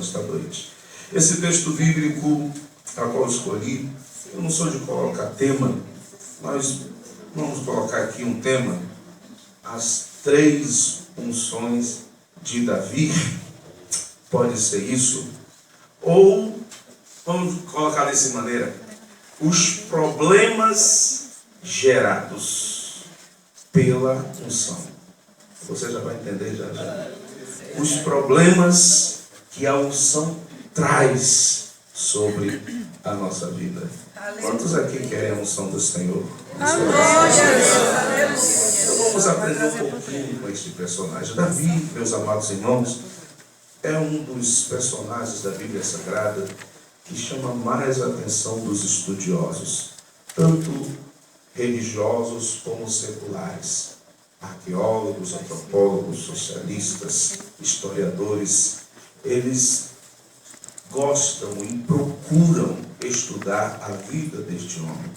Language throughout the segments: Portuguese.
esta noite. Esse texto bíblico a qual escolhi, eu não sou de colocar tema, mas vamos colocar aqui um tema: as 3 unções de Davi. Pode ser isso, ou vamos colocar dessa maneira: os problemas gerados pela unção. Você já vai entender já. Os problemas que a unção traz sobre a nossa vida. Quantos aqui querem a unção do Senhor? Então vamos aprender um pouquinho com este personagem. Davi, meus amados irmãos, é um dos personagens da Bíblia Sagrada que chama mais a atenção dos estudiosos, tanto religiosos como seculares, arqueólogos, antropólogos, socialistas, historiadores. Eles gostam e procuram estudar a vida deste homem.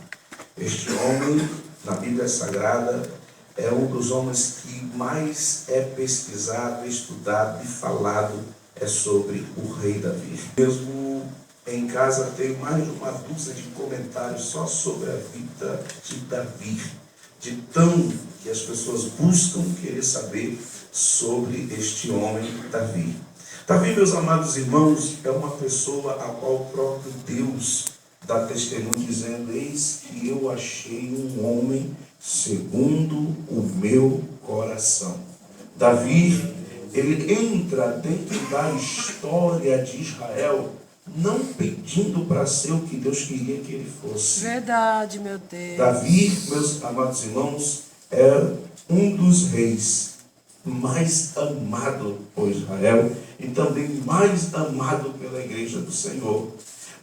Este homem, na Bíblia Sagrada, é um dos homens que mais é pesquisado, estudado e falado é sobre o rei Davi. Mesmo em casa tem mais de uma dúzia de comentários só sobre a vida de Davi, de tão que as pessoas buscam querer saber sobre este homem Davi. Davi, meus amados irmãos, é uma pessoa a qual o próprio Deus dá testemunho dizendo: eis que eu achei um homem segundo o meu coração. Davi, ele entra dentro da história de Israel não pedindo para ser o que Deus queria que ele fosse. Verdade, meu Deus. Davi, meus amados irmãos, é um dos reis mais amado por Israel e também mais amado pela igreja do Senhor.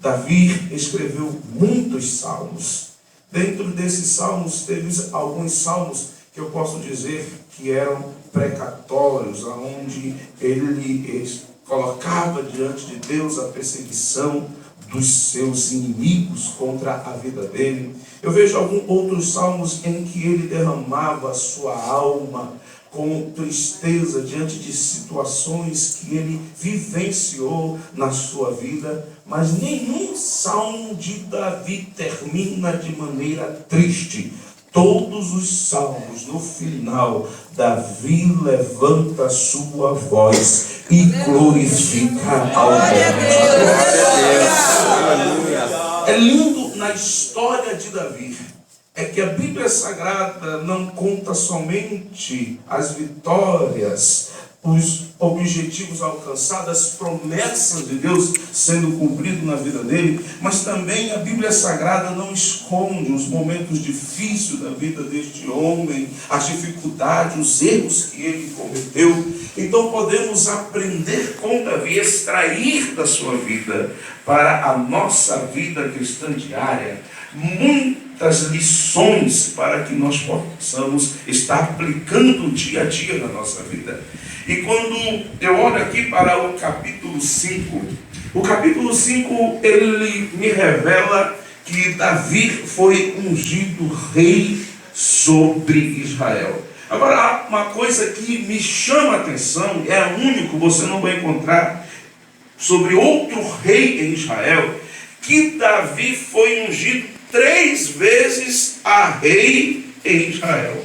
Davi escreveu muitos salmos. Dentro desses salmos, teve alguns salmos que eu posso dizer que eram precatórios, onde ele colocava diante de Deus a perseguição dos seus inimigos contra a vida dele. Eu vejo alguns outros salmos em que ele derramava a sua alma com tristeza diante de situações que ele vivenciou na sua vida, mas nenhum salmo de Davi termina de maneira triste. Todos os salmos, no final, Davi levanta a sua voz e glorifica ao Deus. É lindo na história de Davi é que a Bíblia Sagrada não conta somente as vitórias, os objetivos alcançados, as promessas de Deus sendo cumpridas na vida dele, mas também a Bíblia Sagrada não esconde os momentos difíceis da vida deste homem, as dificuldades, os erros que ele cometeu. Então podemos aprender com Davi, extrair da sua vida para a nossa vida cristã diária muitas lições para que nós possamos estar aplicando dia a dia na nossa vida. E quando eu olho aqui para o capítulo 5, o capítulo 5 ele me revela que Davi foi ungido rei sobre Israel. Agora, uma coisa que me chama a atenção, é único, você não vai encontrar sobre outro rei em Israel, que Davi foi ungido 3 vezes a rei em Israel.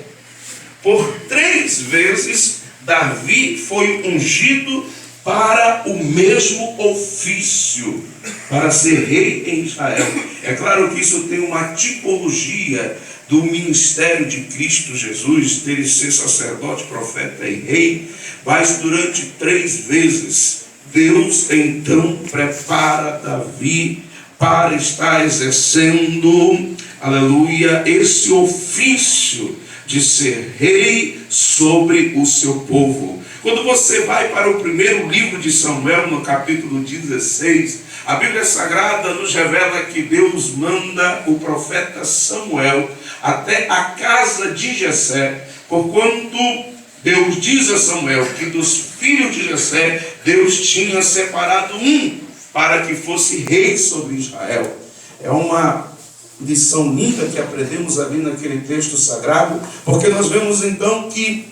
Por 3 vezes Davi foi ungido para o mesmo ofício, para ser rei em Israel. É claro que isso tem uma tipologia do ministério de Cristo Jesus, dele ser sacerdote, profeta e rei, mas durante 3 vezes Deus então prepara Davi para estar exercendo, aleluia, esse ofício de ser rei sobre o seu povo. Quando você vai para o primeiro livro de Samuel, no capítulo 16, a Bíblia Sagrada nos revela que Deus manda o profeta Samuel até a casa de Jessé, porquanto Deus diz a Samuel que dos filhos de Jessé, Deus tinha separado um para que fosse rei sobre Israel. É uma lição linda que aprendemos ali naquele texto sagrado, porque nós vemos então que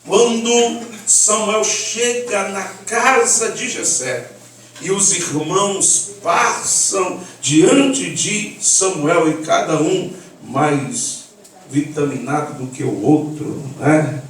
quando Samuel chega na casa de Jessé, E os irmãos passam diante de Samuel, e cada um mais vitaminado do que o outro, né?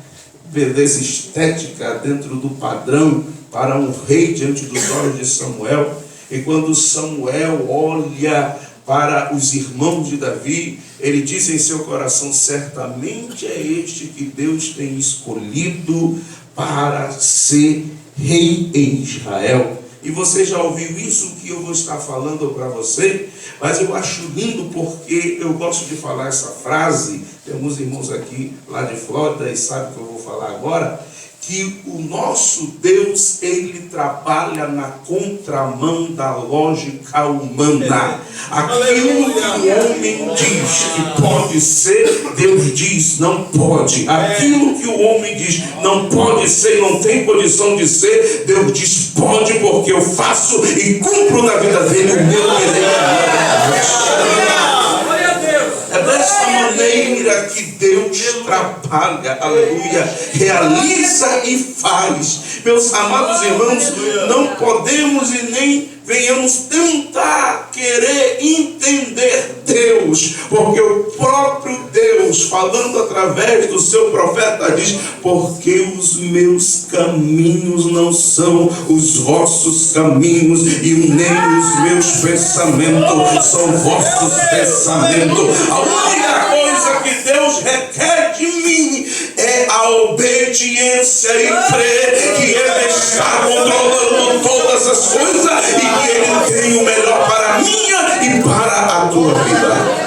Beleza estética dentro do padrão para um rei diante dos olhos de Samuel. E quando Samuel olha para os irmãos de Davi, ele diz em seu coração: certamente é este que Deus tem escolhido para ser rei em Israel. E você já ouviu isso que eu vou estar falando para você? Mas eu acho lindo porque eu gosto de falar essa frase. Tem alguns irmãos aqui lá de Flórida e sabem o que eu vou falar agora. Que o nosso Deus, ele trabalha na contramão da lógica humana. Aquilo que o homem diz que pode ser, Deus diz não pode. Aquilo que o homem diz não pode ser, não tem condição de ser, Deus diz pode, porque eu faço e cumpro na vida dele o meu querer. É dessa maneira que Deus trabalha, aleluia, realiza e faz. Meus amados irmãos, não podemos e nem venhamos tentar querer entender Deus, porque o próprio Deus, falando através do seu profeta, diz: porque os meus caminhos não são os vossos caminhos, e nem os meus pensamentos são vossos pensamentos. A única coisa que Deus requer de mim é a obediência e crer que Ele está controlando todas as coisas e que Ele tem o melhor para a minha e para a tua vida.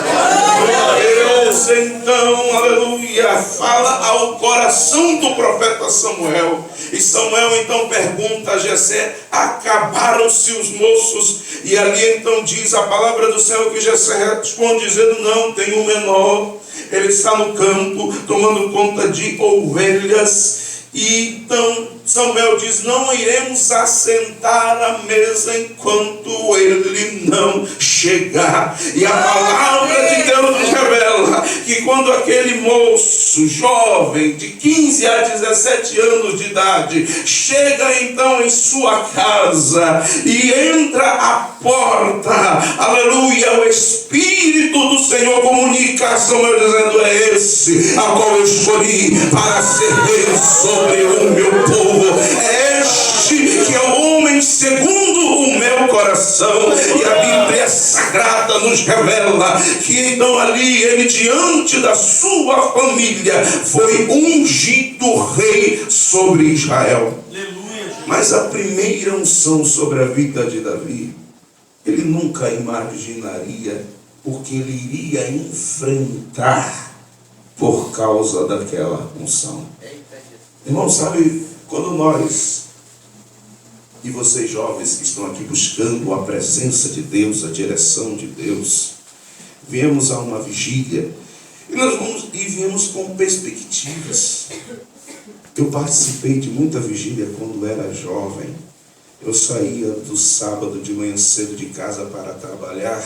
Deus então, aleluia, fala ao coração do profeta Samuel. E Samuel então pergunta a Jessé: acabaram-se os moços? E ali então diz a palavra do Senhor que Jessé responde dizendo: não, tem um menor. Ele está no campo tomando conta de ovelhas. E então Samuel diz: não iremos assentar à mesa enquanto ele não chegar. E a palavra de Deus nos revela que quando aquele moço jovem de 15 a 17 anos de idade chega então em sua casa e entra à porta, aleluia, o Espírito do Senhor comunica a Samuel dizendo: é esse a qual eu escolhi para ser rei sobre o meu povo. É este que é o homem segundo o meu coração. E a Bíblia Sagrada nos revela que então ali ele, diante da sua família, foi ungido rei sobre Israel. Mas a primeira unção sobre a vida de Davi, ele nunca imaginaria o que ele iria enfrentar por causa daquela unção. Irmão, sabe, quando nós, e vocês jovens que estão aqui buscando a presença de Deus, a direção de Deus, viemos a uma vigília, e viemos com perspectivas. Eu participei de muita vigília quando era jovem. Eu saía do sábado de manhã cedo de casa para trabalhar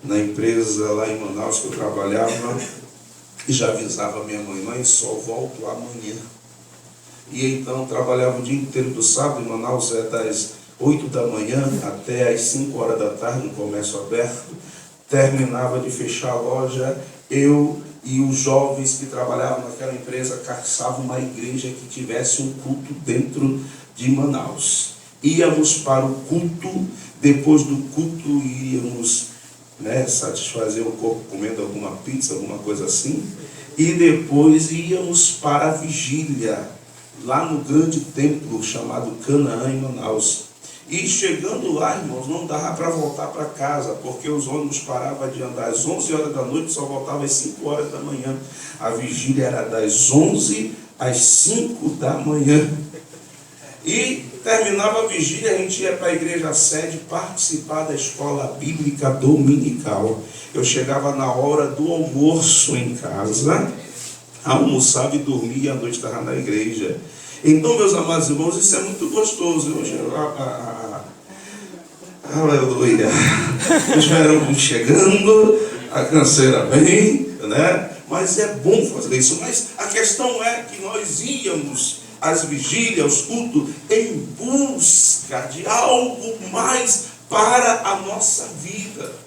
na empresa lá em Manaus que eu trabalhava, e já avisava minha mãe: mãe, só volto amanhã. E então trabalhava o dia inteiro do sábado em Manaus, das 8 da manhã até as 5 horas da tarde, no comércio aberto. Terminava de fechar a loja, eu e os jovens que trabalhavam naquela empresa caçavam uma igreja que tivesse um culto dentro de Manaus. Íamos para o culto, depois do culto iríamos, satisfazer o corpo comendo alguma pizza, alguma coisa assim, e depois íamos para a vigília, lá no grande templo chamado Canaã em Manaus. E chegando lá, irmãos, não dava para voltar para casa, porque os ônibus paravam de andar às 11 horas da noite, só voltava às 5 horas da manhã. A vigília era das 11 às 5 da manhã. E terminava a vigília, a gente ia para a igreja sede participar da escola bíblica dominical. Eu chegava na hora do almoço em casa, almoçava e dormia, e à noite estava na igreja. Então, meus amados irmãos, isso é muito gostoso. Hoje, aleluia, os verão chegando, a canseira vem, né? Mas é bom fazer isso. Mas a questão é que nós íamos às vigílias, aos cultos, em busca de algo mais para a nossa vida.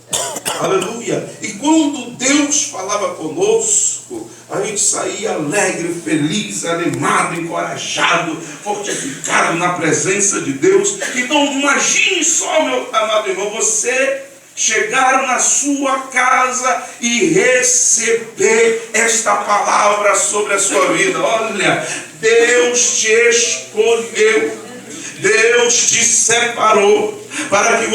Aleluia. E quando Deus falava conosco, a gente saía alegre, feliz, animado, encorajado, fortificado na presença de Deus. Então imagine só, meu amado irmão, você chegar na sua casa e receber esta palavra sobre a sua vida. Olha, Deus te escolheu, Deus te separou para que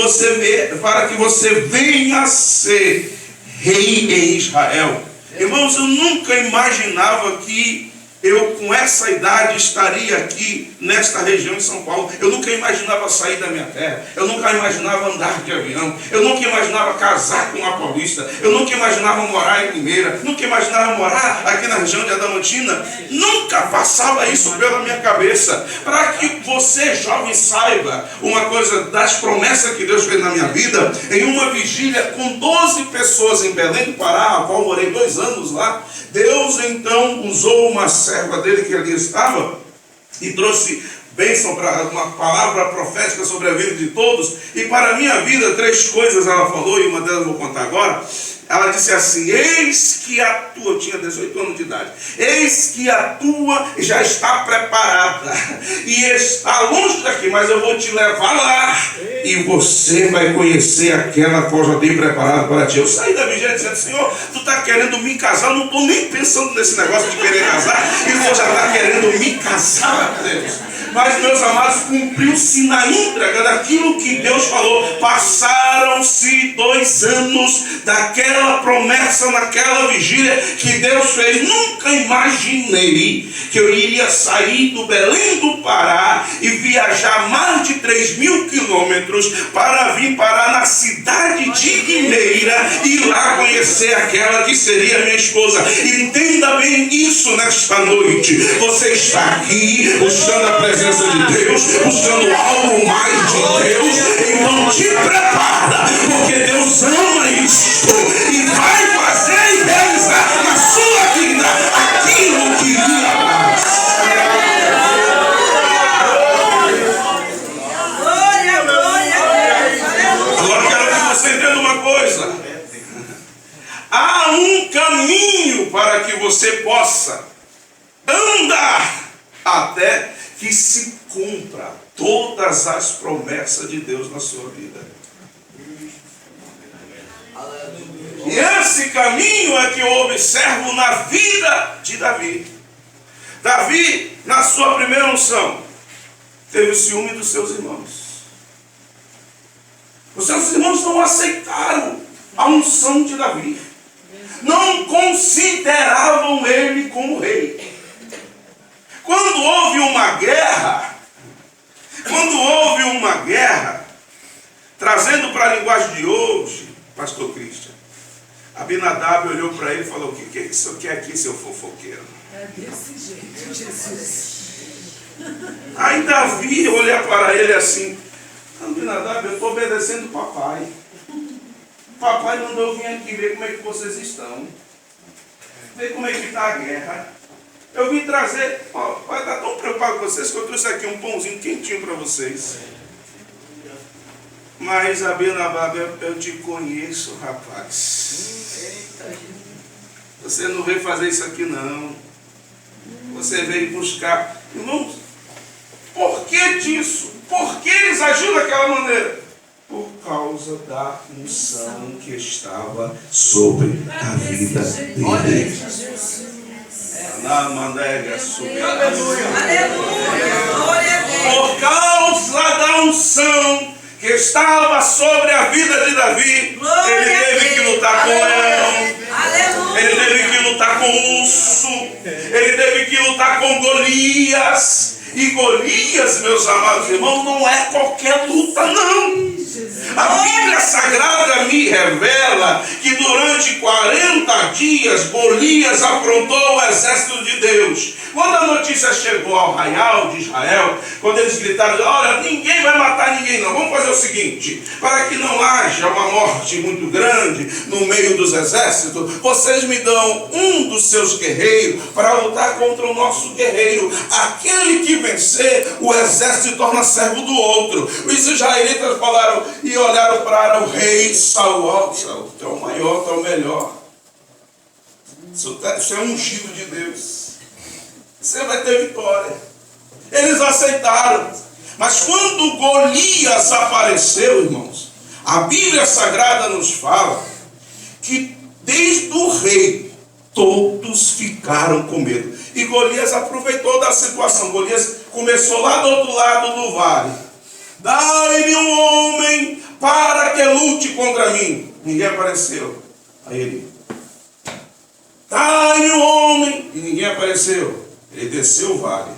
você venha a ser rei em Israel. Irmãos, eu nunca imaginava que eu, com essa idade, estaria aqui nesta região de São Paulo. Eu nunca imaginava sair da minha terra. Eu nunca imaginava andar de avião. Eu nunca imaginava casar com uma paulista. Eu nunca imaginava morar em Limeira. Nunca imaginava morar aqui na região de Adamantina. Nunca passava isso pela minha cabeça. Para que você, jovem, saiba uma coisa das promessas que Deus fez na minha vida, em uma vigília com 12 pessoas em Belém do Pará, a qual morei 2 anos lá, Deus então usou uma serva dele que ali estava e trouxe bênção, para uma palavra profética sobre a vida de todos. E para a minha vida, 3 coisas ela falou, e uma delas eu vou contar agora. Ela disse assim: eis que a tua, eu tinha 18 anos de idade, eis que a tua já está preparada e está longe daqui, mas eu vou te levar lá e você vai conhecer aquela qual já tem preparado para ti. Eu saí da vigília dizendo: Senhor, tu está querendo me casar? Eu não estou nem pensando nesse negócio de querer casar, e tu já está querendo me casar, Deus. Mas, meus amados, cumpriu-se na íntegra daquilo que Deus falou. Passaram-se 2 anos daquela promessa, naquela vigília que Deus fez. Nunca imaginei que eu iria sair do Belém do Pará e viajar mais de 3.000 quilômetros para vir parar na cidade de Limeira e lá conhecer aquela que seria minha esposa. Entenda bem isso nesta noite. Você está aqui buscando a presença de Deus, buscando algo mais de Deus. Então te prepara, porque Deus ama isso e vai fazer e realizar na sua vida aquilo que lhe apraz. Agora quero que você entenda uma coisa: há um caminho para que você possa andar até que se cumpra todas as promessas de Deus na sua vida. E esse caminho é que eu observo na vida de Davi. Davi, na sua primeira unção, teve ciúme dos seus irmãos. Os seus irmãos não aceitaram a unção de Davi. Não consideravam ele como rei. Quando houve uma guerra, trazendo para a linguagem de hoje, pastor Christian, Abinadab olhou para ele e falou: o que o senhor quer aqui, seu fofoqueiro? É desse jeito, Jesus. Aí Davi olha para ele assim: Abinadab, eu estou obedecendo o papai. Papai mandou eu vir aqui ver como é que vocês estão, ver como é que está a guerra. Eu vim trazer, vai estar tão preocupado com vocês que eu trouxe aqui um pãozinho quentinho para vocês. Mas, Abinadab, eu te conheço, rapaz. Você não veio fazer isso aqui, não. Você veio buscar. Irmãos, por que disso? Por que eles agiram daquela maneira? Por causa da unção que estava sobre a vida dele. Por causa da unção que estava sobre a vida de Davi, ele teve que lutar com o leão, ele teve que lutar com o urso, ele teve que lutar com Golias. E Golias, meus amados irmãos, não é qualquer luta, não. A Bíblia Sagrada me revela que durante 40 dias Golias afrontou o exército de Deus. Quando a notícia notícia chegou ao arraial de Israel, quando eles gritaram: olha, ninguém vai matar ninguém não, vamos fazer o seguinte, para que não haja uma morte muito grande no meio dos exércitos, vocês me dão um dos seus guerreiros para lutar contra o nosso guerreiro. Aquele que vencer, o exército se torna servo do outro. Os israelitas falaram e olharam para o rei Saul: ó, Saul, tu é o maior, tu é o melhor. Isso é um ungido de Deus. Você vai ter vitória. Eles aceitaram. Mas quando Golias apareceu, irmãos, a Bíblia Sagrada nos fala que desde o rei todos ficaram com medo. E Golias aproveitou da situação. Golias começou lá do outro lado do vale: dai-me um homem para que lute contra mim. Ninguém apareceu. Aí ele: dai-me um homem. E ninguém apareceu. Ele desceu o vale.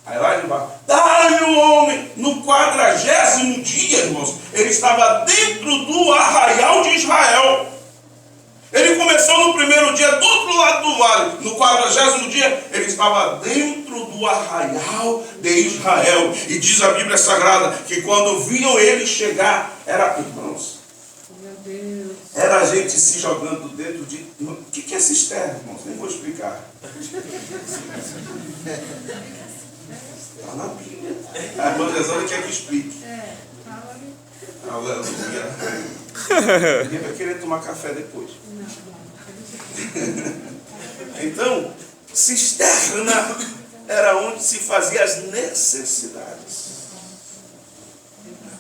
Aí lá ele vai: dai-me um homem. No 40º dia, irmãos, ele estava dentro do arraial de Israel. Ele começou no primeiro dia do outro lado do vale. No 40º dia, ele estava dentro do arraial de Israel. E diz a Bíblia Sagrada que quando viam ele chegar, era, irmãos, Meu Deus. era a gente se jogando dentro de... O que é cisterna, irmãos? Nem vou explicar. Está na Bíblia. A irmã Gesana quer que explique. Aleluia. Ninguém vai querer tomar café depois. Então, cisterna era onde se fazia as necessidades.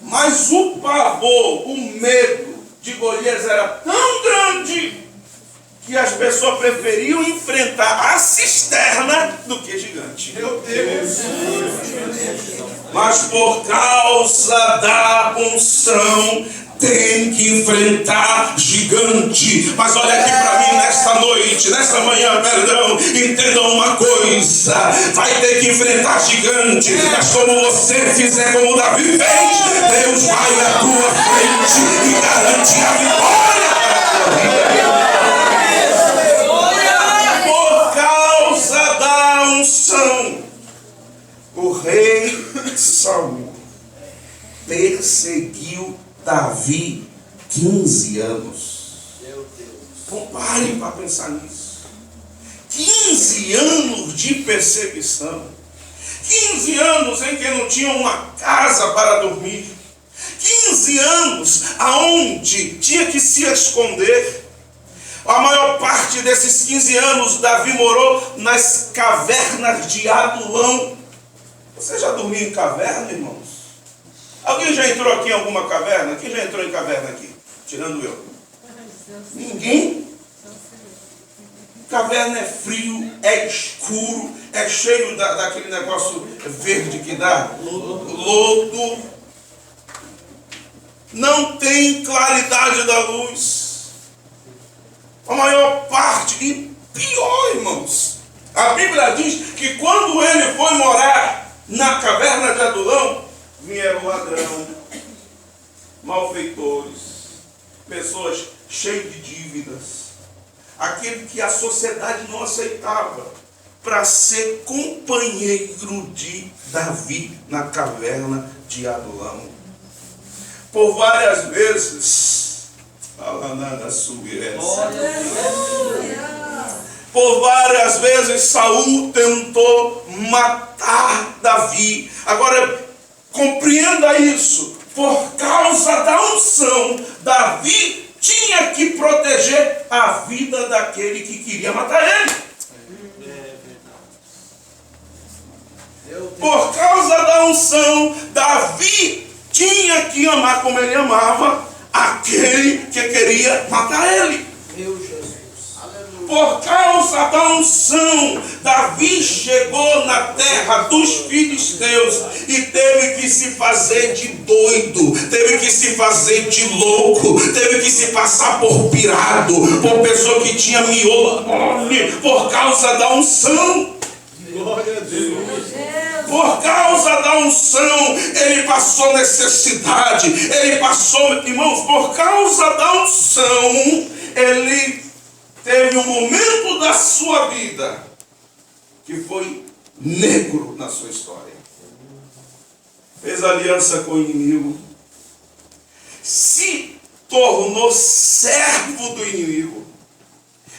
Mas o pavor, o medo de Golias era tão grande que as pessoas preferiam enfrentar a cisterna do que gigante. Meu Deus! Mas por causa da unção, tem que enfrentar gigante. Mas olha aqui para mim nesta noite, nesta manhã, perdão, entendam uma coisa: vai ter que enfrentar gigante. Mas como você fizer como Davi fez, Deus vai à tua frente e garante a vitória para a tua vida. Por causa da unção, o rei Saul perseguiu Davi 15 anos. Parem para pensar nisso. 15 anos de perseguição. 15 anos em que não tinha uma casa para dormir. 15 anos aonde tinha que se esconder. A maior parte desses 15 anos Davi morou nas cavernas de Adulão. Você já dormiu em caverna, irmãos? Alguém já entrou aqui em alguma caverna? Quem já entrou em caverna aqui? Tirando eu. Ninguém? Caverna é frio, é escuro, é cheio daquele negócio verde que dá lodo. Não tem claridade da luz. A maior parte, e pior, irmãos, a Bíblia diz que quando ele foi morar na caverna de Adulão, vieram ladrão, malfeitores, pessoas cheias de dívidas, aquele que a sociedade não aceitava para ser companheiro de Davi na caverna de Adulão. Por várias vezes, por várias vezes Saul tentou matar Davi. Agora, compreenda isso. Por causa da unção, Davi tinha que proteger a vida daquele que queria matar ele. Por causa da unção, Davi tinha que amar como ele amava aquele que queria matar ele. Por causa da unção, Davi chegou na terra dos filisteus e teve que se fazer de doido, teve que se fazer de louco, teve que se passar por pirado, por pessoa que tinha miolo, por causa da unção. Glória a Deus. Por causa da unção, ele passou necessidade, ele passou, irmãos, por causa da unção, ele teve um momento da sua vida que foi negro na sua história. Fez aliança com o inimigo, se tornou servo do inimigo,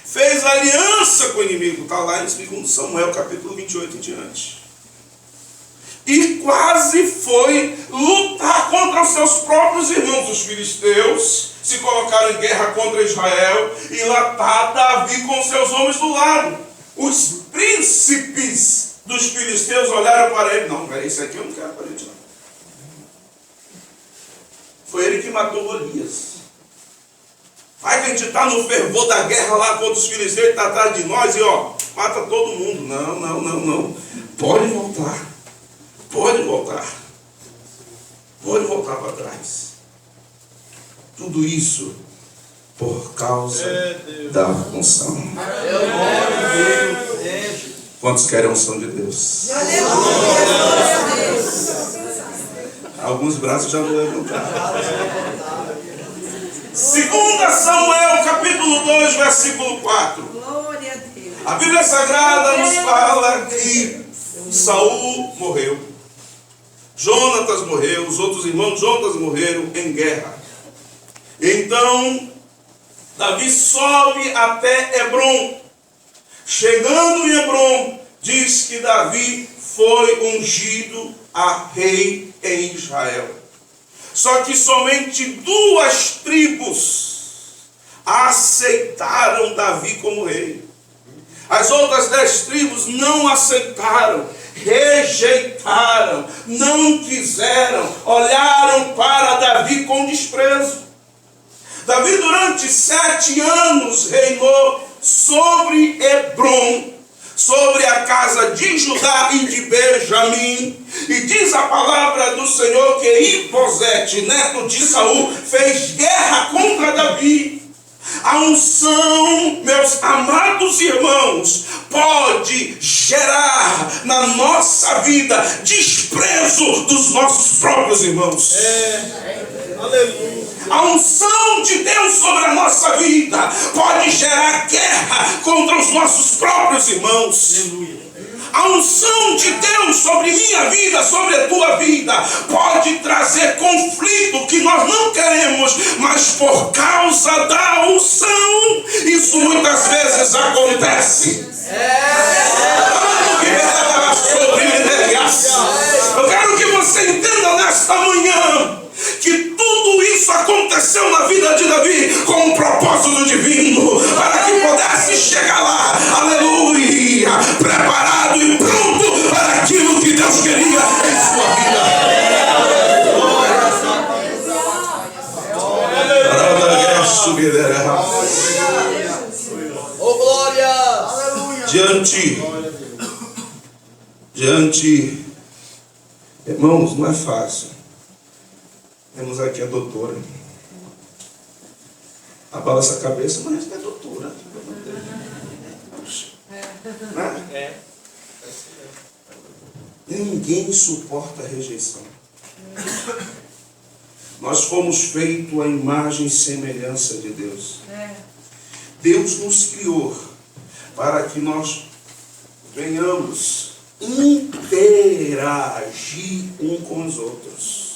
fez aliança com o inimigo, está lá em 2 Samuel capítulo 28 em diante. E quase foi lutar contra os seus próprios irmãos, os filisteus, se colocaram em guerra contra Israel, e lá está Davi com seus homens do lado. Os príncipes dos filisteus olharam para ele, não, esse aqui eu não quero para ele, não. Foi ele que matou Golias. Vai que a gente está no fervor da guerra lá contra os filisteus, está atrás de nós e mata todo mundo. Não. Pode voltar. Pode voltar para trás. Tudo isso por causa da unção. Quantos querem a unção de Deus? Alguns braços já não levantaram. 2 Samuel capítulo 2, versículo 4. Glória a Deus. A Bíblia Sagrada nos fala que Saul morreu, Jonatas morreu, os outros irmãos de Jonatas morreram em guerra. Então Davi sobe até Hebrom. Chegando em Hebrom, diz que Davi foi ungido a rei em Israel. Só que somente 2 tribos aceitaram Davi como rei. As outras 10 tribos não aceitaram, rejeitaram, não quiseram, olharam para Davi com desprezo. Davi durante 7 anos reinou sobre Hebrom, sobre a casa de Judá e de Benjamim. E diz a palavra do Senhor que Isbosete, neto de Saul, fez guerra contra Davi. A unção, meus amados irmãos, pode gerar na nossa vida desprezo dos nossos próprios irmãos. Aleluia. A unção de Deus sobre a nossa vida pode gerar guerra contra os nossos próprios irmãos. Aleluia. A unção de Deus sobre minha vida, sobre a tua vida, pode trazer conflito que nós não queremos, mas por causa da unção, isso muitas vezes acontece. Eu quero que você entenda nesta manhã que tudo isso aconteceu na vida de Davi com um propósito divino, para que pudesse chegar lá, aleluia, preparado e pronto para aquilo que Deus queria em sua vida. Oh, glória! Diante, irmãos, não é fácil. Temos aqui a doutora. Abala essa cabeça, mas é doutora. Né? Ninguém suporta a rejeição. Nós fomos feitos à imagem e semelhança de Deus. Deus nos criou para que nós venhamos interagir um com os outros.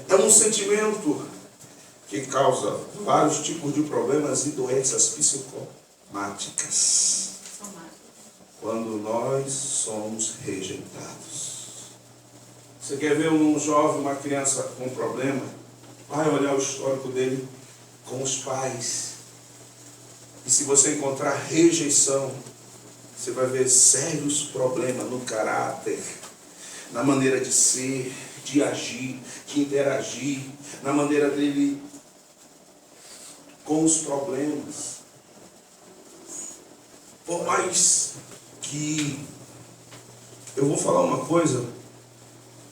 É um sentimento que causa vários tipos de problemas e doenças psicomáticas quando nós somos rejeitados. Você quer ver um jovem, uma criança com problema? Vai olhar o histórico dele com os pais. E se você encontrar rejeição, você vai ver sérios problemas no caráter, na maneira de ser, de agir, de interagir, na maneira dele com os problemas. Por mais que eu vou falar uma coisa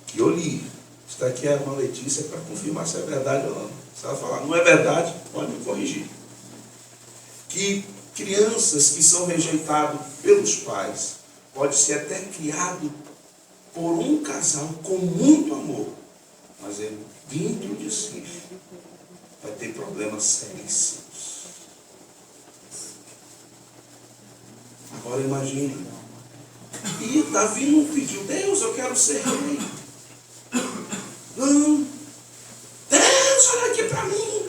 que eu li, está aqui a irmã Letícia para confirmar se é verdade ou não. Se ela falar não é verdade, pode me corrigir. Que crianças que são rejeitadas pelos pais pode ser até criado por um casal com muito amor, mas ele dentro de si vai ter problemas seríssimos. Agora imagine E Davi não pediu, Deus, eu quero ser rei. Não. Deus, olha aqui para mim.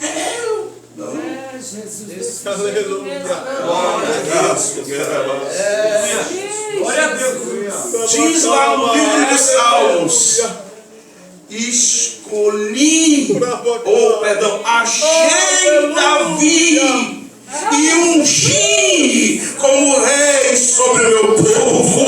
Eu. Não. Jesus. Aleluia. Glória a Deus. Diz lá no livro dos Salmos: achei Davi e ungi como rei sobre o meu povo.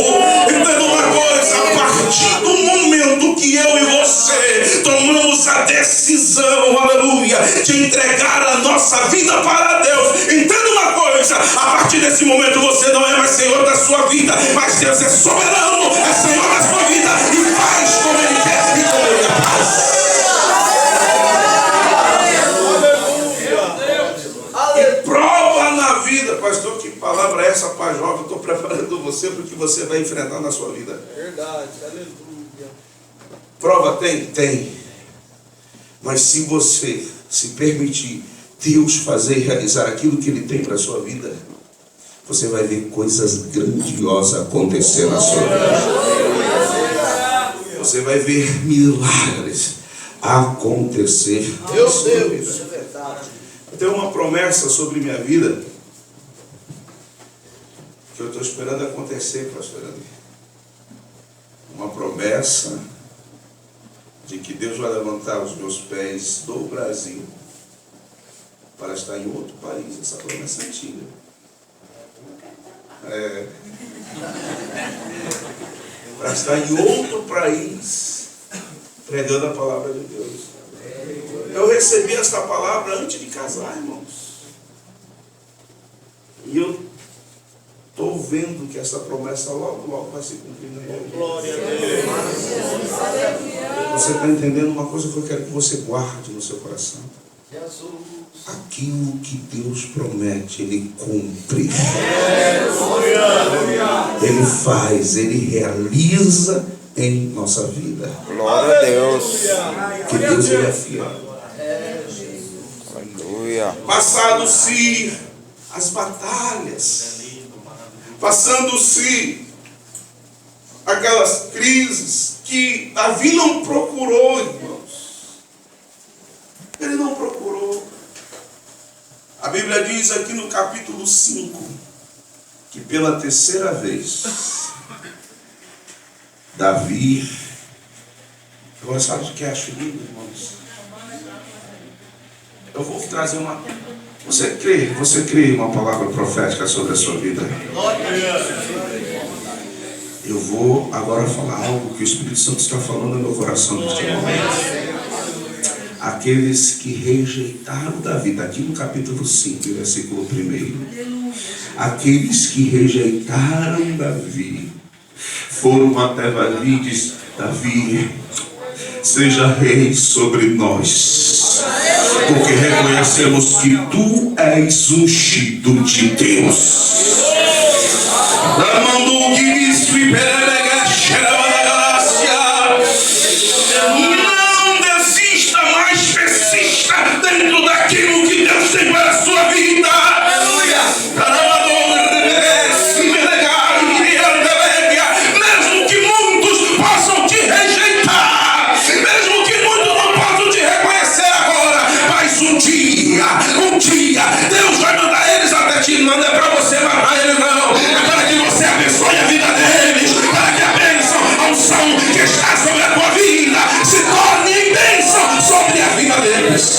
Entenda uma coisa, a partir do momento que eu e você tomamos a decisão, aleluia, de entregar a nossa vida para Deus, entenda uma coisa, a partir desse momento você não é mais senhor da sua vida, mas Deus é soberano, é senhor da sua vida e faz como Ele quer e como Ele faz. E prova na vida, pastor, que palavra é essa, pai jovem? Estou preparando você para o que você vai enfrentar na sua vida. Verdade, aleluia. Prova tem? Tem. Mas se você se permitir Deus fazer e realizar aquilo que Ele tem para a sua vida, você vai ver coisas grandiosas acontecer na sua vida. Você vai ver milagres acontecer na sua vida. Eu tenho uma promessa sobre minha vida que eu estou esperando acontecer, pastor André. Uma promessa de que Deus vai levantar os meus pés do Brasil para estar em outro país. Essa promessa é antiga. Para estar em outro país pregando a palavra de Deus. Eu recebi esta palavra antes de casar, irmãos. E eu estou vendo que essa promessa logo vai se cumprir na minha vida. Glória a Deus. Você está entendendo uma coisa que eu quero que você guarde no seu coração? Aquilo que Deus promete, Ele cumpre. Ele faz, Ele realiza em nossa vida. Glória a Deus. Que Deus Ele é fiel. Aleluia. Passado-se as batalhas, passando-se aquelas crises que Davi não procurou, irmãos. Ele não procurou. A Bíblia diz aqui no capítulo 5 que pela terceira vez Davi, agora sabe o que é acho lindo, irmãos? Eu vou trazer uma... Você crê em uma palavra profética sobre a sua vida? Eu vou agora falar algo que o Espírito Santo está falando no meu coração neste momento. Aqueles que rejeitaram Davi, está aqui no capítulo 5, versículo 1. Aqueles que rejeitaram Davi foram até Davi e disse: Davi, seja rei sobre nós, porque reconhecemos que tu és ungido de Deus. Não desista, mas persista dentro daquilo que Deus tem para a sua vida. Mesmo que muitos possam te rejeitar, mesmo que muitos não possam te reconhecer agora, mas um dia Deus vai mandar eles até ti. Não é para você matar eles, não. É para que você abençoe a vida deles, para que a bênção, a unção que está sobre a tua vida se torne em bênção sobre a vida deles.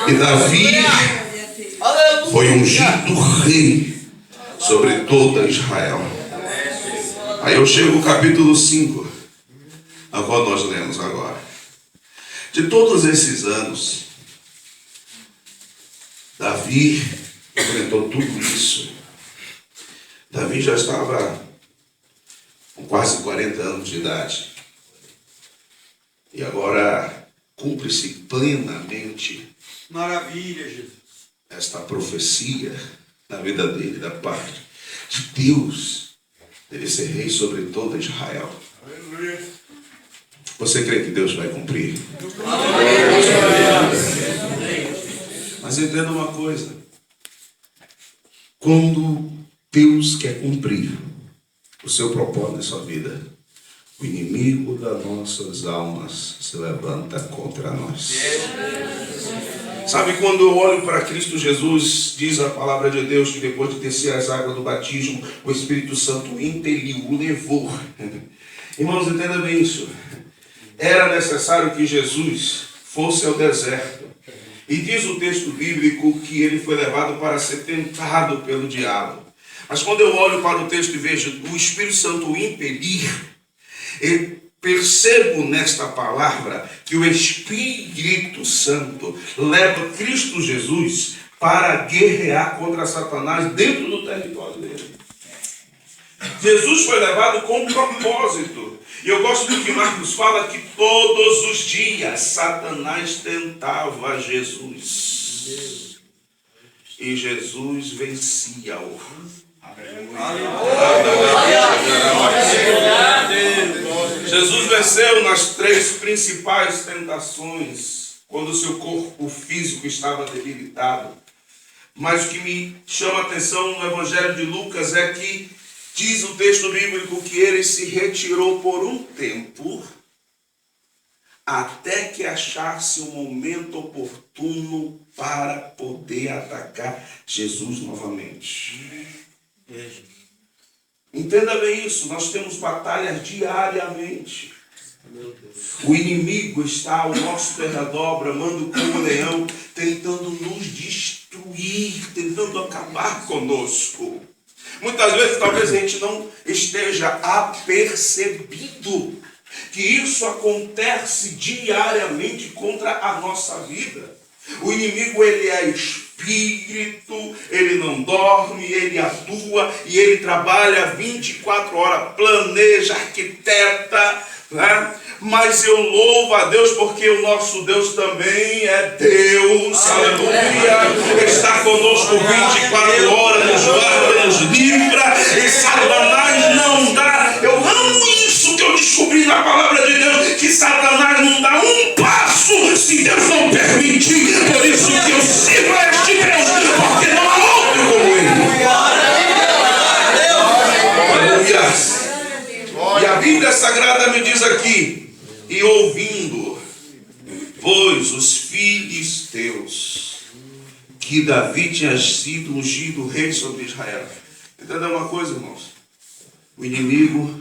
E Davi foi ungido rei sobre toda Israel. Aí eu chego no capítulo 5, a qual nós lemos agora. De todos esses anos, Davi enfrentou tudo isso. Davi já estava com quase 40 anos de idade. E agora cumpre-se plenamente Maravilha, Jesus. esta profecia na vida dele, da parte de Deus, dele ser rei sobre toda Israel. Aleluia. Você crê que Deus vai cumprir? Mas entenda uma coisa. Quando Deus quer cumprir o seu propósito na sua vida, o inimigo das nossas almas se levanta contra nós. Sabe, quando eu olho para Cristo Jesus, diz a palavra de Deus que depois de descer as águas do batismo, o Espírito Santo o impeliu, o levou. Irmãos, entenda bem isso. Era necessário que Jesus fosse ao deserto. E diz o texto bíblico que ele foi levado para ser tentado pelo diabo. Mas quando eu olho para o texto e vejo o Espírito Santo o impelir, eu percebo nesta palavra que o Espírito Santo leva Cristo Jesus para guerrear contra Satanás dentro do território dele. Jesus foi levado com um propósito. E eu gosto do que Marcos fala, que todos os dias Satanás tentava Jesus. E Jesus vencia-o. Jesus venceu nas 3 principais tentações, quando o seu corpo físico estava debilitado. Mas o que me chama a atenção no Evangelho de Lucas é que diz o texto bíblico que ele se retirou por um tempo, até que achasse o momento oportuno para poder atacar Jesus novamente. Entenda bem isso, nós temos batalhas diariamente. O inimigo está ao nosso derredor, bramando como leão, tentando nos destruir, tentando acabar conosco. Muitas vezes talvez a gente não esteja apercebido que isso acontece diariamente contra a nossa vida. O inimigo, ele é espírito, ele não dorme, ele atua e ele trabalha 24 horas, planeja, arquiteta, né? Mas eu louvo a Deus porque o nosso Deus também é Deus, aleluia, está conosco 24 horas, nos guarda, nos livra, e Satanás não dá. Eu amo isso que eu descobri na palavra de Deus, que Satanás não dá um passo se Deus não permitir. Por isso que eu sirvo a este Deus, porque não há outro como ele. Aleluia. E a Bíblia Sagrada me diz aqui: e ouvindo, pois os filisteus, que Davi tinha sido ungido rei sobre Israel. Entendeu uma coisa, irmãos? O inimigo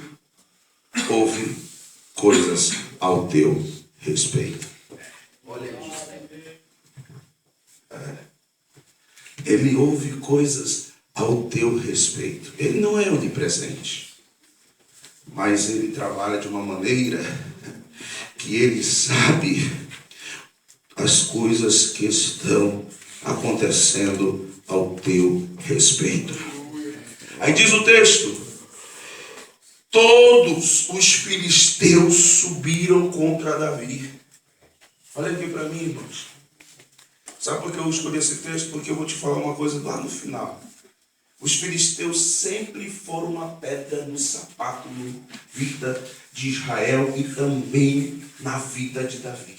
ouve coisas ao teu respeito. Ele ouve coisas ao teu respeito. Ele não é onipresente, mas ele trabalha de uma maneira que ele sabe as coisas que estão acontecendo ao teu respeito. Aí diz o texto: todos os filisteus subiram contra Davi. Olha aqui para mim, irmãos. Sabe por que eu escolhi esse texto? Porque eu vou te falar uma coisa lá no final. Os filisteus sempre foram uma pedra no sapato na vida de Israel e também na vida de Davi.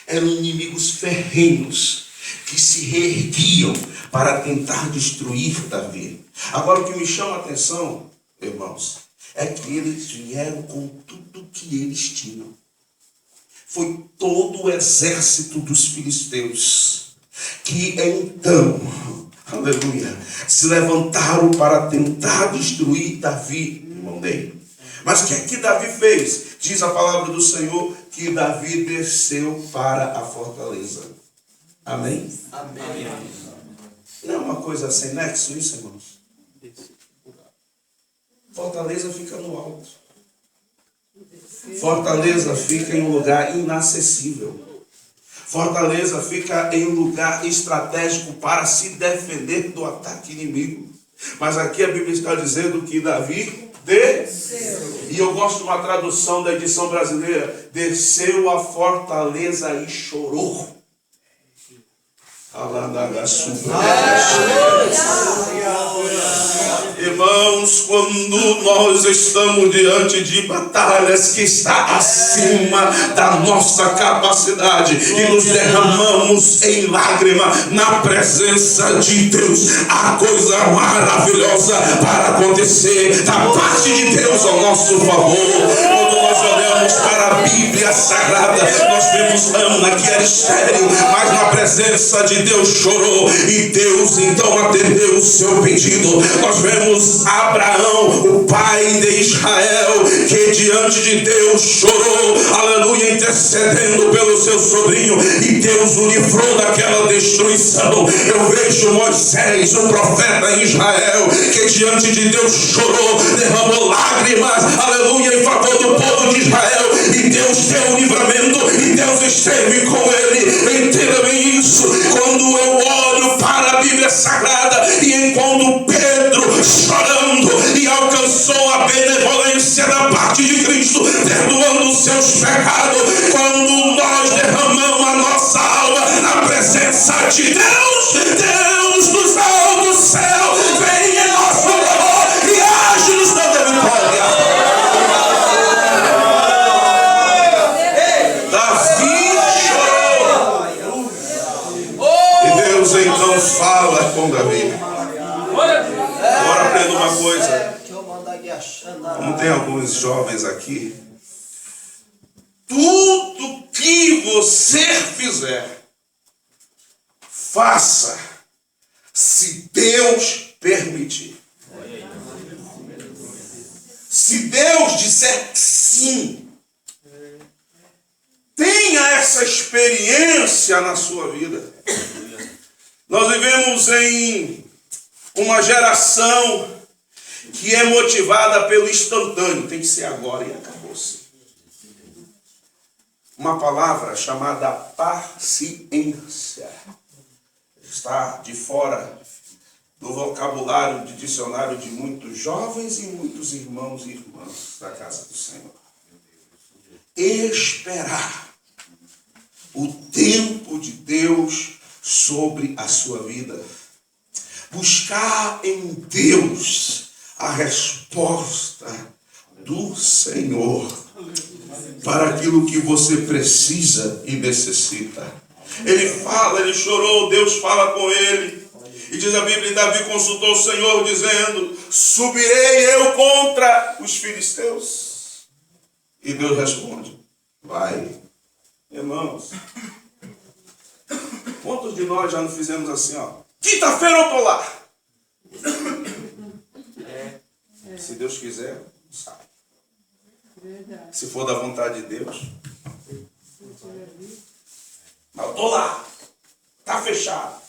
Eram inimigos ferrenhos que se reerguiam para tentar destruir Davi. Agora, o que me chama a atenção, irmãos, é que eles vieram com tudo que eles tinham. Foi todo o exército dos filisteus que então, aleluia, se levantaram para tentar destruir Davi, irmão dele. Mas o que é que Davi fez? Diz a palavra do Senhor que Davi desceu para a fortaleza. Amém? Amém. Não é uma coisa sem nexo isso, irmãos? Fortaleza fica no alto. Fortaleza fica em um lugar inacessível. Fortaleza fica em um lugar estratégico para se defender do ataque inimigo. Mas aqui a Bíblia está dizendo que Davi desceu. E eu gosto de uma tradução da edição brasileira: desceu a fortaleza e chorou. Irmãos, quando nós estamos diante de batalhas que está acima da nossa capacidade e nos derramamos em lágrima na presença de Deus, há coisa maravilhosa para acontecer da parte de Deus ao nosso favor. Quando nós olhamos para a Bíblia Sagrada, nós vemos Ana que era estéril, mas na presença de Deus chorou e Deus então atendeu o seu pedido. Nós vemos Abraão, o pai de Israel, que diante de Deus chorou, aleluia, intercedendo pelo seu sobrinho, e Deus o livrou daquela destruição. Eu vejo Moisés, o profeta em Israel, que diante de Deus chorou, derramou lágrimas, aleluia, em favor do povo de Israel, e Deus deu o livramento, e Deus esteve com ele. Entenda bem isso. Quando eu olho para a Bíblia Sagrada e encontro Pedro chorando e alcançou a benevolência da parte de Cristo, perdoando os seus pecados, quando nós derramamos a nossa alma na presença de Deus, Deus dos altos céus vem em nosso favor e age nos dando a vitória. Então fala com Davi. Agora aprenda uma coisa. Como tem alguns jovens aqui, tudo que você fizer, faça se Deus permitir. Se Deus disser sim, tenha essa experiência na sua vida. Nós vivemos em uma geração que é motivada pelo instantâneo. Tem que ser agora e acabou-se. Uma palavra chamada paciência está de fora do vocabulário de dicionário de muitos jovens e muitos irmãos e irmãs da casa do Senhor. Esperar o tempo de Deus sobre a sua vida. Buscar em Deus a resposta do Senhor para aquilo que você precisa e necessita. Ele fala, ele chorou, Deus fala com ele. E diz a Bíblia, Davi consultou o Senhor dizendo, subirei eu contra os filisteus? E Deus responde, vai. Irmãos, quantos de nós já não fizemos assim, ó? Quinta-feira eu estou lá. Se Deus quiser, sai. Se for da vontade de Deus. Mas eu estou lá. Está fechado.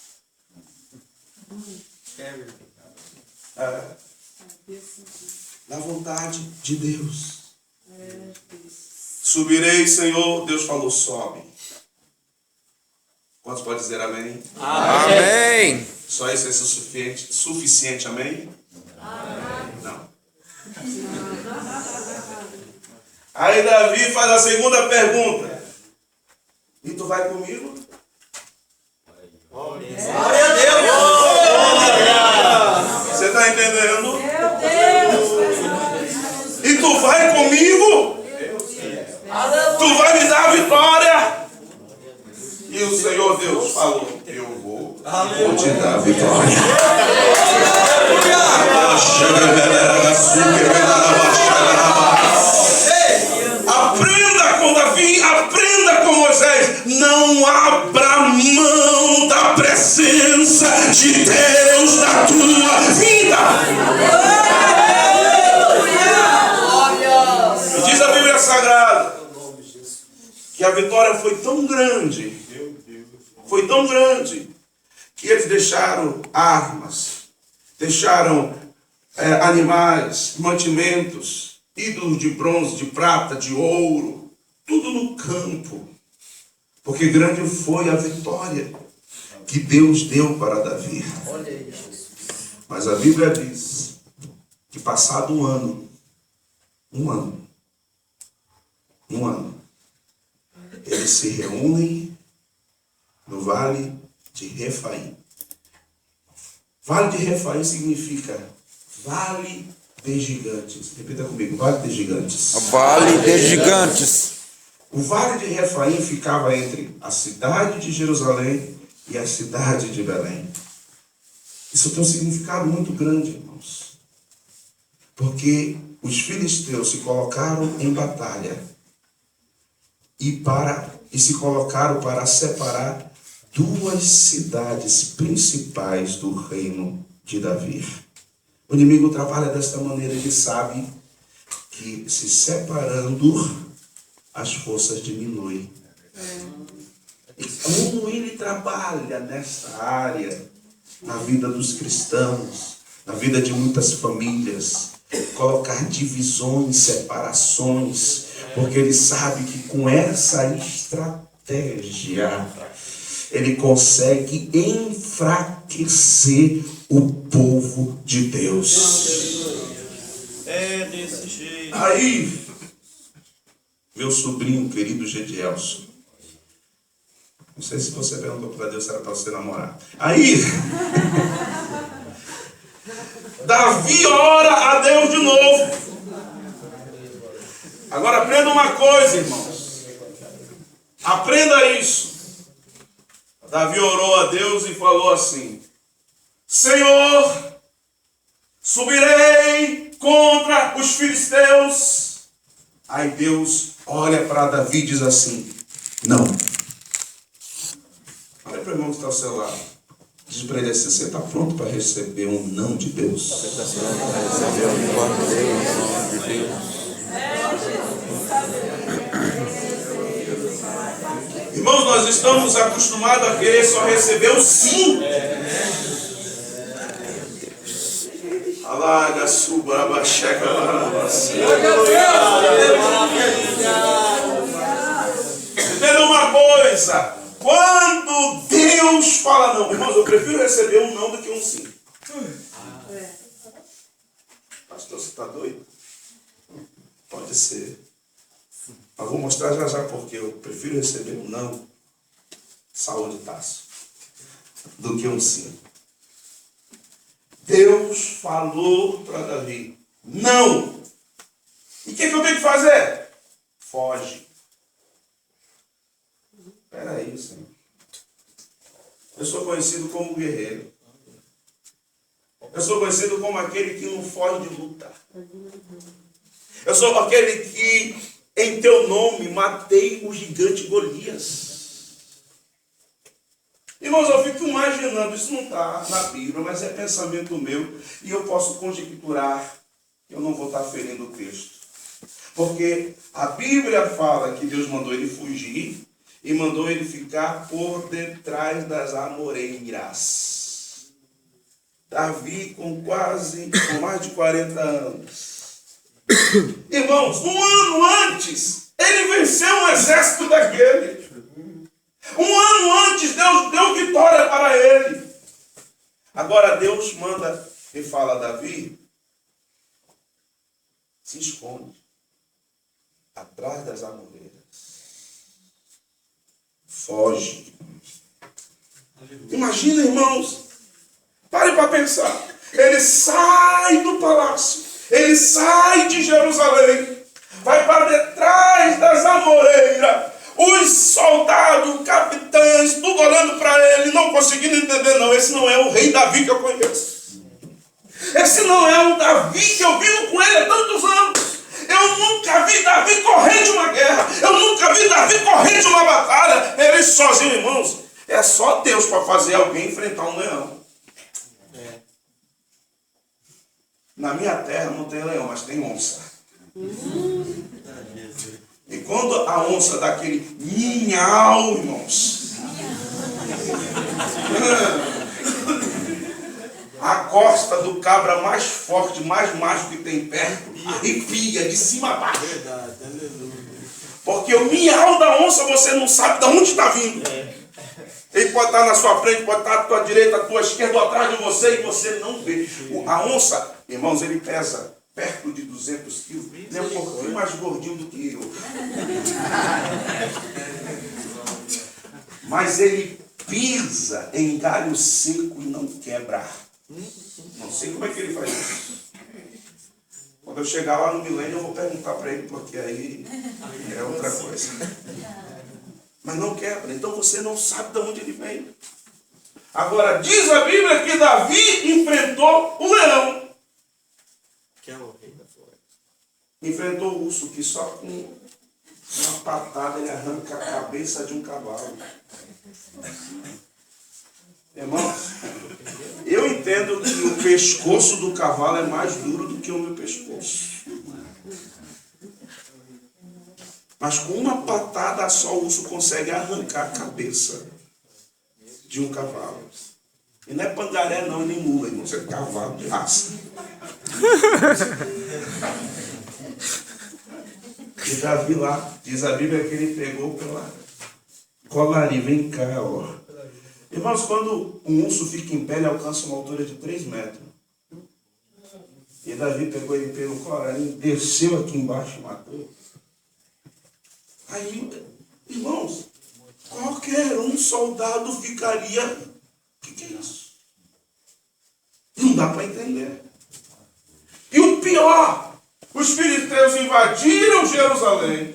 Da vontade de Deus. Subirei, Senhor. Deus falou, sobe. Quantos podem dizer amém? Amém. Só isso é suficiente, amém? Amém. Não. Aí Davi faz a segunda pergunta. E tu vai comigo? Glória a Deus. Você está entendendo? E tu vai comigo? Tu vai me dar a vitória? E o Senhor Deus falou, eu vou te dar a vitória. Aprenda com Davi, aprenda com Moisés. Não abra mão da presença de Deus na tua vida. E diz a Bíblia Sagrada que a vitória foi tão grande, que eles deixaram armas, deixaram animais, mantimentos, ídolos de bronze, de prata, de ouro, tudo no campo, porque grande foi a vitória que Deus deu para Davi. Mas a Bíblia diz que passado um ano, eles se reúnem no Vale de Refaim. Vale de Refaim significa Vale de Gigantes. Repita comigo, Vale de Gigantes. Vale de Gigantes. O Vale de Refaim ficava entre a cidade de Jerusalém e a cidade de Belém. Isso tem um significado muito grande, irmãos. Porque os filisteus se colocaram em batalha e se colocaram para separar duas cidades principais do reino de Davi. O inimigo trabalha desta maneira, ele sabe que se separando as forças diminuem. E como ele trabalha nesta área, na vida dos cristãos, na vida de muitas famílias, colocar divisões, separações, porque ele sabe que com essa estratégia ele consegue enfraquecer o povo de Deus. É desse jeito. Aí, meu sobrinho querido Gedielson, não sei se você perguntou para Deus se era para você namorar. Aí, Davi ora a Deus de novo. Agora aprenda uma coisa, irmãos. Aprenda isso. Davi orou a Deus e falou assim: Senhor, subirei contra os filisteus. Aí Deus olha para Davi e diz assim: não. Olha para o irmão que está ao seu lado. Diz para ele assim: você está pronto para receber um não de Deus? Você está pronto para receber um não de Deus? Irmãos, nós estamos acostumados a querer só receber o sim. Alaga, suba, abaixeca, entenda uma coisa: quando Deus fala não, irmãos, eu prefiro receber um não do que um sim. Pastor, você está doido? Pode ser. Mas vou mostrar já já porque eu prefiro receber um não, saúde, Tasso, do que um sim. Deus falou para Davi: não. E o que eu tenho que fazer? Foge. Espera aí, Senhor. Eu sou conhecido como guerreiro. Eu sou conhecido como aquele que não foge de luta. Eu sou aquele que, em teu nome, matei o gigante Golias. Irmãos, eu fico imaginando, isso não está na Bíblia, mas é pensamento meu, e eu posso conjecturar, eu não vou estar ferindo o texto. Porque a Bíblia fala que Deus mandou ele fugir, e mandou ele ficar por detrás das amoreiras. Davi com mais de 40 anos. Irmãos, um ano antes, ele venceu um exército daquele. Um ano antes, Deus deu vitória para ele. Agora Deus manda e fala: Davi, se esconde atrás das amoreiras. Foge. Imagina, irmãos, pare para pensar. Ele sai do palácio, ele sai de Jerusalém, vai para detrás das amoreiras. Os soldados, capitães, tudo olhando para ele, não conseguindo entender. Não, esse não é o rei Davi que eu conheço. Esse não é o Davi que eu vivo com ele há tantos anos. Eu nunca vi Davi correr de uma guerra. Eu nunca vi Davi correr de uma batalha. Ele sozinho, irmãos. É só Deus para fazer alguém enfrentar um leão. Na minha terra não tem leão, mas tem onça. E quando a onça dá aquele minhau, irmãos, a costa do cabra mais forte, mais macho que tem perto, arrepia de cima a baixo. Porque o minhau da onça você não sabe de onde está vindo. Ele pode estar na sua frente, pode estar à tua direita, à tua esquerda, ou atrás de você, e você não vê. A onça, irmãos, ele pesa perto de 200 quilos. Ele é um pouquinho mais gordinho do que eu. Mas ele pisa em galho seco e não quebra. Não sei como é que ele faz isso. Quando eu chegar lá no milênio, eu vou perguntar para ele, porque aí é outra coisa. Mas não quebra. Então você não sabe de onde ele veio. Agora, diz a Bíblia que Davi enfrentou o leão. Que é o rei da floresta. Enfrentou o urso, que só com uma patada ele arranca a cabeça de um cavalo. Irmãos, eu entendo que o pescoço do cavalo é mais duro do que o meu pescoço. Mas com uma patada só o urso consegue arrancar a cabeça de um cavalo. E não é pangaré não, nem mula, irmão. Isso é cavalo de raça. E Davi lá, diz a Bíblia que ele pegou pela colarinha. Vem cá, ó. Irmãos, quando um urso fica em pé, ele alcança uma altura de 3 metros. E Davi pegou ele pelo colarinho, desceu aqui embaixo e matou. Aí, irmãos, qualquer um soldado ficaria... O que é isso? Não dá para entender. E o pior, os filisteus invadiram Jerusalém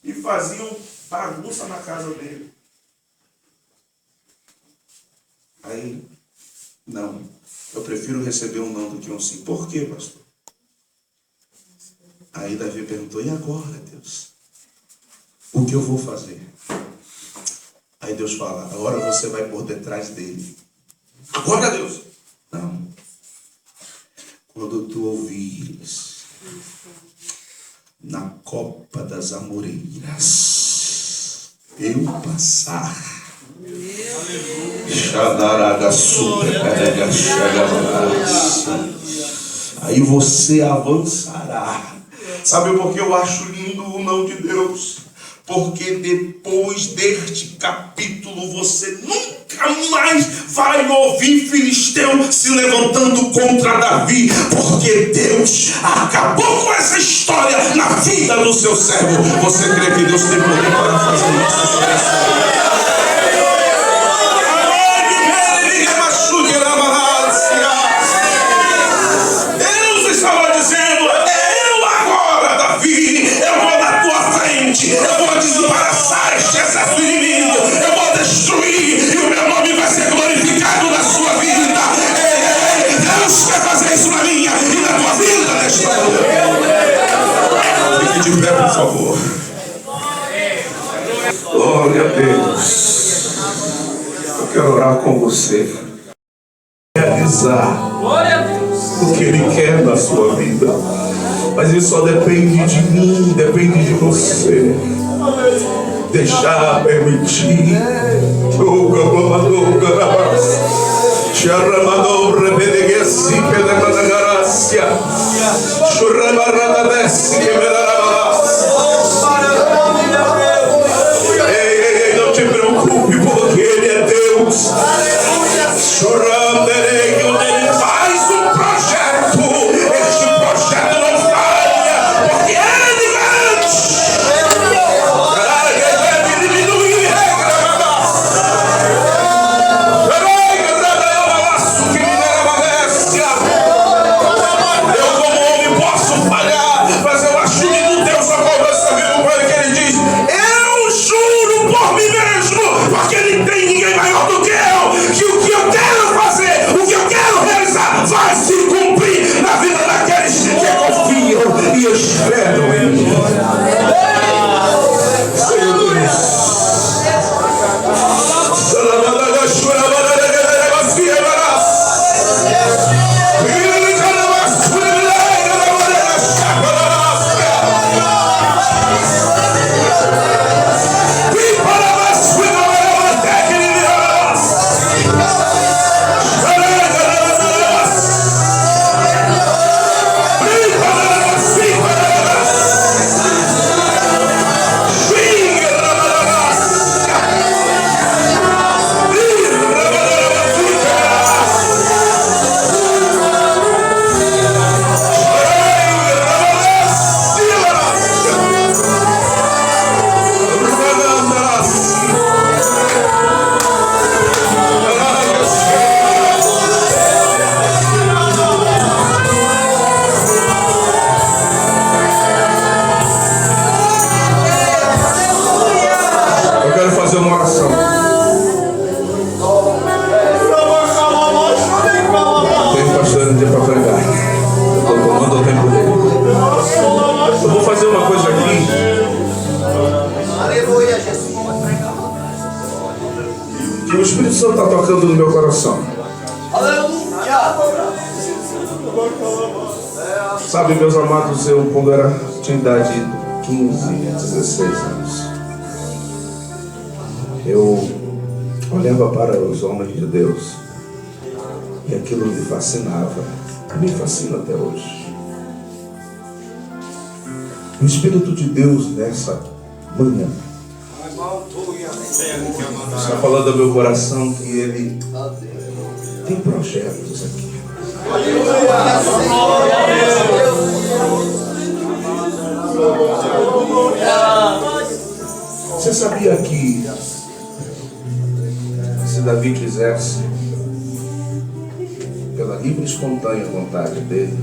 e faziam bagunça na casa dele. Aí, não, eu prefiro receber um não do que um sim. Por quê, pastor? Aí Davi perguntou, e agora, Deus? O que eu vou fazer? Aí Deus fala, agora você vai por detrás dele. Agora, Deus? Não. Quando tu ouvires na copa das amoreiras eu passar, aí você avançará. Sabe por que eu acho lindo o não de Deus? Porque depois deste capítulo você nunca mais vai ouvir filisteu se levantando contra Davi, porque Deus acabou com essa história na vida do seu servo. Você crê que Deus tem poder para fazer isso? Deus estava dizendo, eu agora, Davi, eu vou na tua frente, eu vou desembaraçar este exército inimigo, eu vou destruir e o meu nome vai ser glorificado na sua vida. Deus quer fazer isso na minha e na tua vida nesta hora. Fique de pé, por favor. Glória a Deus. Eu quero orar com você. Realizar o que Ele quer na sua vida. Mas isso só depende de mim, depende de você. Deixar, permitir. Ei, não te preocupe, porque Ele é Deus. Ele faz um projeto. Este projeto não falha, porque Ele garante. Eu, como homem, posso falhar, mas eu acho que Espírito Santo está tocando no meu coração. Sabe, meus amados, eu quando tinha idade de 15, 16 anos, eu olhava para os homens de Deus e aquilo me fascinava, me fascina até hoje. O Espírito de Deus nessa manhã está falando ao meu coração que Ele tem projetos aqui. Você sabia que se Davi quisesse, pela livre e espontânea vontade dele,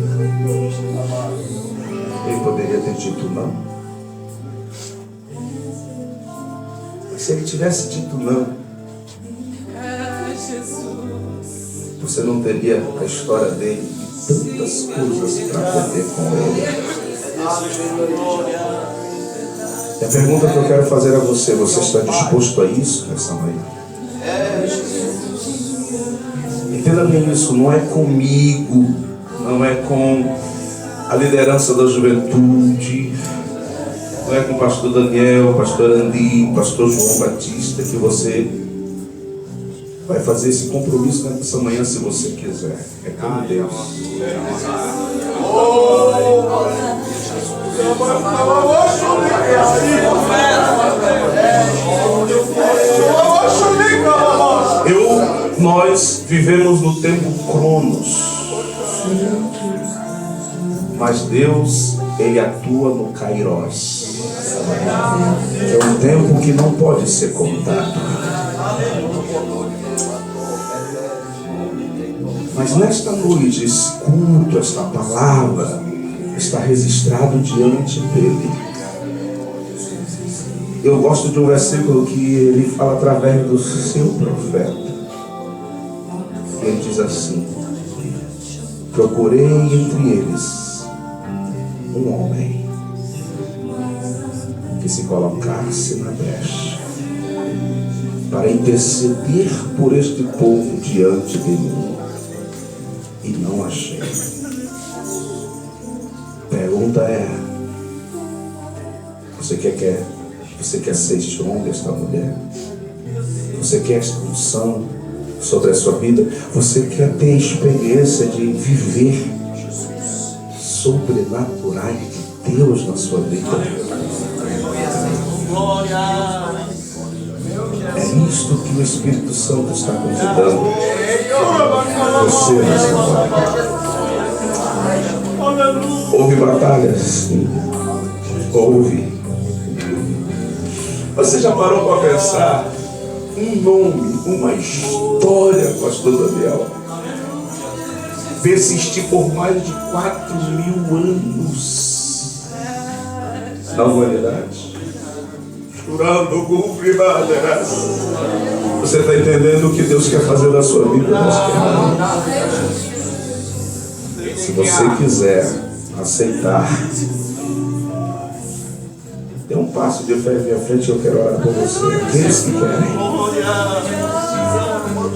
ele poderia ter dito não? Mas se ele tivesse dito não, você não teria a história dele e tantas coisas para aprender com ele. E a pergunta que eu quero fazer a você: você está disposto a isso nessa manhã? Entenda bem isso, não é comigo, não é com a liderança da juventude, não é com o pastor Daniel, pastor Andi, pastor João Batista que você vai fazer esse compromisso nessa manhã, se você quiser. É com Deus. Nós vivemos no tempo Cronos, mas Deus, Ele atua no Kairos, que é um tempo que não pode ser contado. Mas nesta noite, esse culto, esta palavra está registrado diante dele. Eu gosto de um versículo que ele fala através do seu profeta. Ele diz assim: procurei entre eles um homem que se colocasse na brecha para interceder por este povo diante de mim, e não achei. Pergunta é: você quer ser este homem, esta mulher? Você quer esta unção sobre a sua vida? Você quer ter a experiência de viver sobrenaturais de Deus na sua vida? É isto que o Espírito Santo está convidando você nessa hora. Houve batalhas? Houve. Você já parou para pensar um nome, uma história, pastor Daniel, persistir por mais de 4.000 anos na humanidade? Chorando com privadas. Você está entendendo o que Deus quer fazer na sua vida? Se você quiser aceitar, dê um passo de fé à minha frente, eu quero orar por você. Aqueles que querem.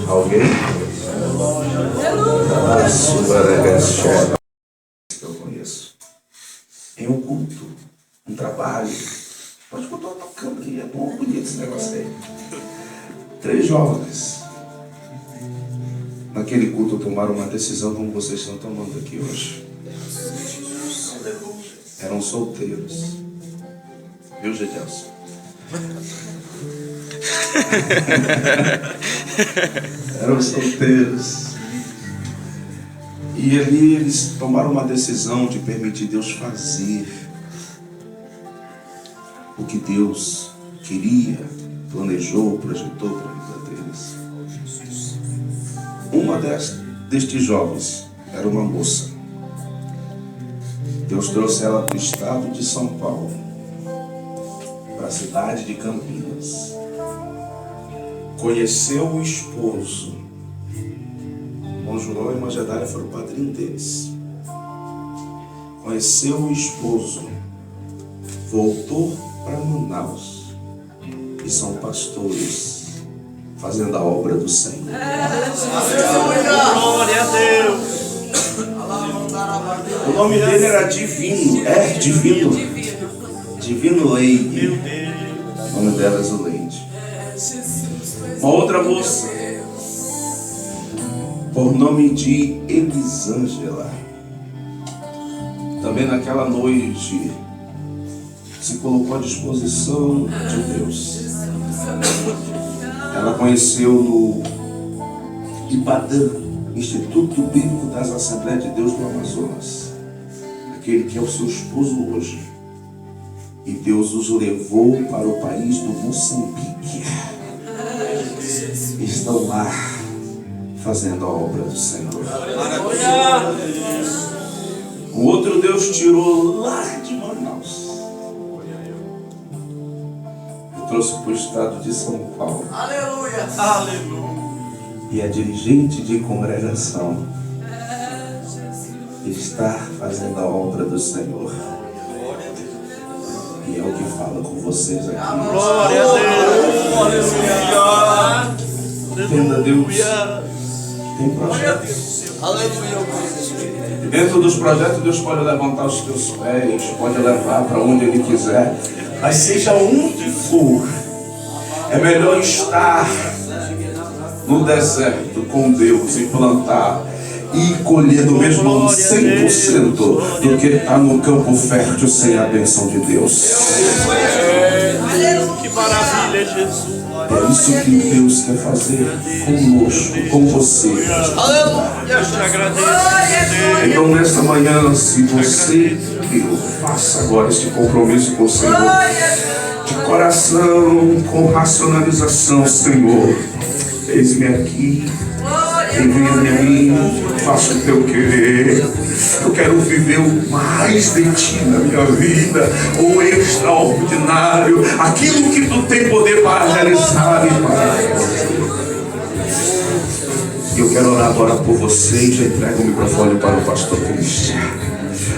Alguém? Que eu conheço. Em um culto, um trabalho. Pode botar tocando aqui, é bom, bonito esse negócio aí. 3 jovens naquele culto tomaram uma decisão como vocês estão tomando aqui hoje. Eram solteiros. Viu, Gedelson? Eram solteiros. E ali eles tomaram uma decisão de permitir Deus fazer o que Deus queria, planejou, projetou para a vida deles. Uma destes jovens era uma moça. Deus trouxe ela para o estado de São Paulo, para a cidade de Campinas. Conheceu o esposo. Irmão João e irmã Gedália foram o padrinho deles. Conheceu o esposo. Voltou para Manaus. E são pastores fazendo a obra do Senhor. Glória a Deus. O nome dele era Divino, Divino Leide. O nome dela é Zuleide. Uma outra moça, por nome de Elisângela, também naquela noite se colocou à disposição de Deus. Ela conheceu no Ibadã, Instituto Bíblico das Assembleias de Deus do Amazonas, aquele que é o seu esposo hoje. E Deus os levou para o país do Moçambique. Estão lá fazendo a obra do Senhor. Um outro Deus tirou lá de Manaus e trouxe para o estado de São Paulo. Aleluia. Aleluia. E é dirigente de congregação. Ele está fazendo a obra do Senhor. E é o que fala com vocês aqui. Glória a Deus. Aleluia. Entenda, Deus tem projetos. Aleluia. E dentro dos projetos, Deus pode levantar os teus pés, pode levar para onde Ele quiser. Mas seja onde for, é melhor estar no deserto com Deus e plantar e colher do mesmo 100% do que estar no campo fértil sem a bênção de Deus. Que maravilha, Jesus. É isso que Deus quer fazer conosco, com você. Aleluia. Eu te agradeço. Então nesta manhã, se você creu, faça agora esse compromisso com o Senhor. De coração, com racionalização, Senhor. Eis-me aqui. Envia-me a mim, faça o teu querer. Eu quero viver o mais de ti na minha vida, o extraordinário, aquilo que tu tem poder para realizar e para fazer. Eu quero orar agora por você e já entrego o microfone para o pastor Cristian.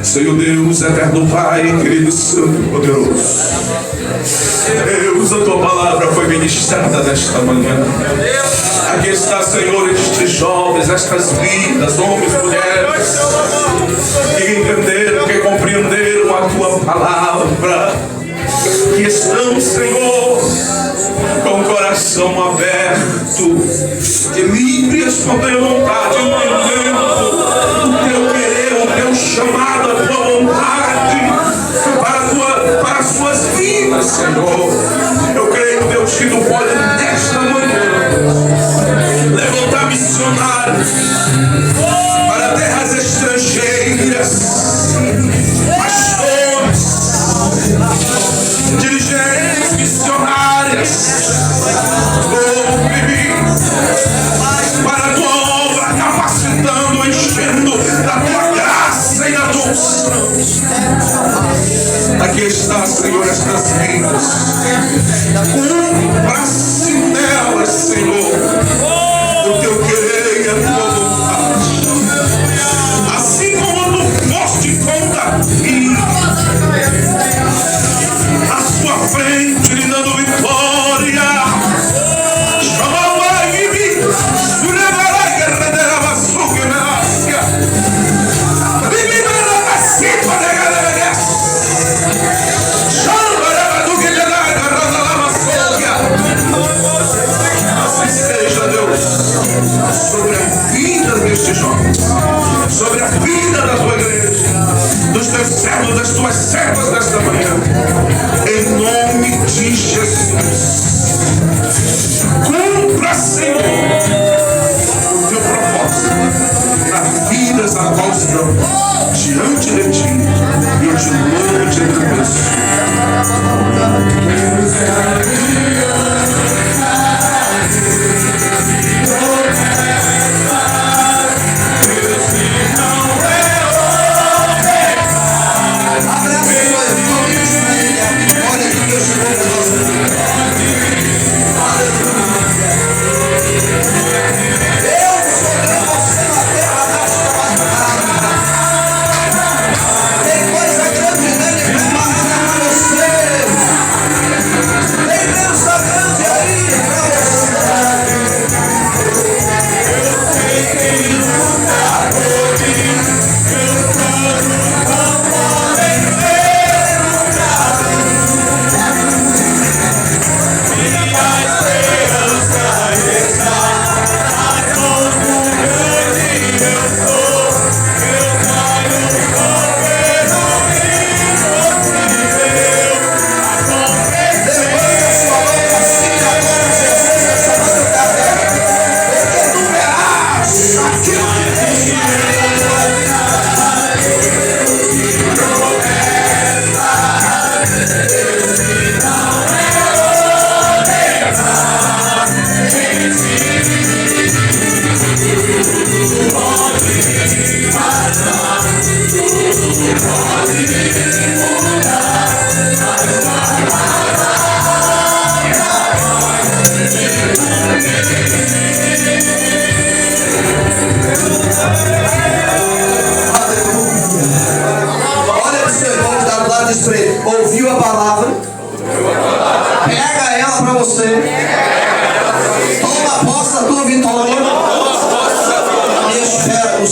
Senhor Deus, eterno Pai, querido Santo e poderoso, Deus, a tua palavra foi ministrada nesta manhã. Aqui está, Senhor, estes jovens, estas vidas, homens e mulheres, que entenderam, que compreenderam a tua palavra, que estão, Senhor, com o coração aberto, de livre e espontânea vontade, entendendo o teu querer, o teu chamado, a tua vontade para as suas vidas, Senhor. Eu creio, Deus, que tu pode nesta manhã levantar missionários para terras estrangeiras, pastores, dirigentes missionárias, para a tua obra, capacitando, enchendo da tua graça e da tua unção. Aqui está, Senhor, estas vidas. Cumpra-se nelas, Senhor, o teu querer e a tua vontade. Assim como tu foste com Davi, à sua frente, lhe dando vitória. Sobre a vida destes jovens, sobre a vida da tua igreja, dos teus servos, das tuas servas desta manhã, em nome de Jesus.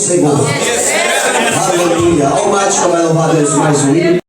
Senhor. Aleluia. Almighty, como é louvado Deus mais um hino.